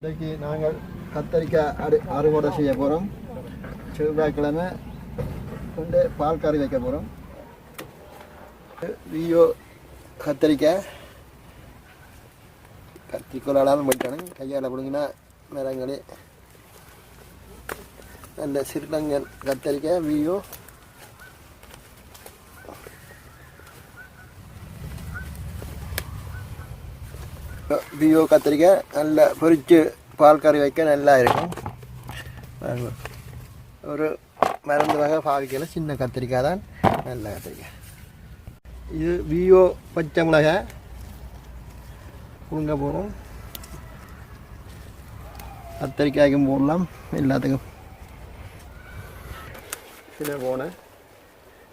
இன்றைக்கு நாங்கள் கத்தரிக்காய் அறுவடை செய்ய போகிறோம். செவ்வாய்க்கிழமை கொண்டு பால் கறி வைக்க போகிறோம். வியோ கத்தரிக்காய் கத்திரிக்கோளாலும் போயிட்டானு கையால் பிடிங்கினா மரங்களே நல்ல சிறுலங்கன் கத்தரிக்காய் வியோ. வியோ கத்திரிக்காய் நல்லா பொரித்து பால் கறி வைக்க நல்லா இருக்கும். ஒரு மருந்து வகை பாவிக்கல சின்ன கத்திரிக்காய் தான் நல்ல கத்திரிக்காய். இது வியோ பச்சை மிளகாய் புழுங்க போகிறோம். கத்திரிக்காய்க்கும் போடலாம் எல்லாத்துக்கும். சின்ன போன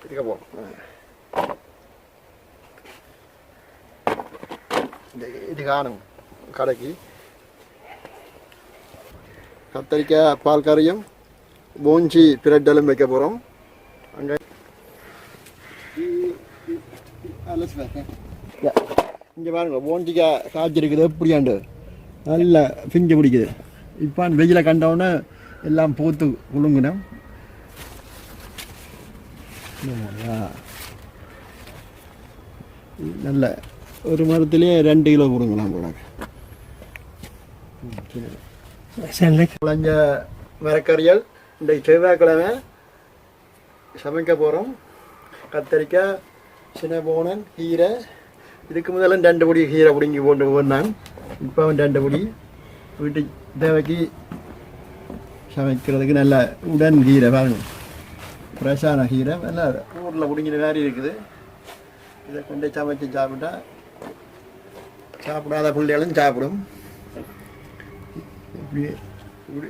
இருக்க போகிறோம். இது காணும் கடைக்கு கத்தரிக்காய் பால் கறியும் போஞ்சி பிரட்டலும் வைக்க போகிறோம். அங்கே இங்கே பாருங்க போஞ்சிக்காய் காய்ச்சிருக்குது எப்படியாண்டு நல்லா பிஞ்சு பிடிக்குது. இப்போ வெயில கண்டவுடனே எல்லாம் பூத்து குழுங்கினோம். நல்ல ஒரு மரத்துலேயே 2 கிலோ கொடுங்கலாம் கூட. குழஞ்ச மரக்கறிகள் இந்த செவ்வாய்க்கிழமை சமைக்க போகிறோம். கத்தரிக்காய் சின்ன போனன் கீரை. இதுக்கு முதல்ல 2 பொடி கீரை பிடிங்கி போட்டு போனான். இப்போ 2 பொடி வீட்டு தேவைக்கு சமைக்கிறதுக்கு நல்ல உடன் கீரை பாருங்க, ஃப்ரெஷ்ஷான கீரை நல்லா ஊரில் பிடிங்கிற மாதிரி இருக்குது. இதை கொண்டு சமைச்சு சாப்பிட்டா சாப்பிடாத பிள்ளைகளும் சாப்பிடும்.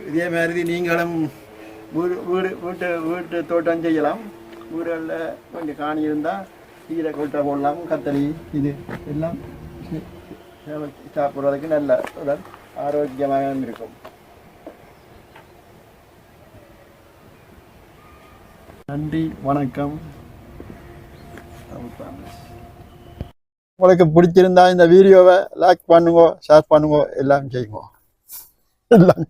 இதே மாதிரி நீங்களும் வீட்டு தோட்டம் செய்யலாம். வீடுகளில் கொஞ்சம் காணி இருந்தால் கீரை கொட்டை போடலாம். கத்தரி இது எல்லாம் சாப்பிட்றதுக்கு நல்ல உடல் ஆரோக்கியமாக இருக்கும். நன்றி, வணக்கம். உங்களுக்கு பிடிச்சிருந்தா இந்த வீடியோவை லைக் பண்ணுங்க, ஷேர் பண்ணுங்க, எல்லாம் செய்யுங்க. எல்லாம்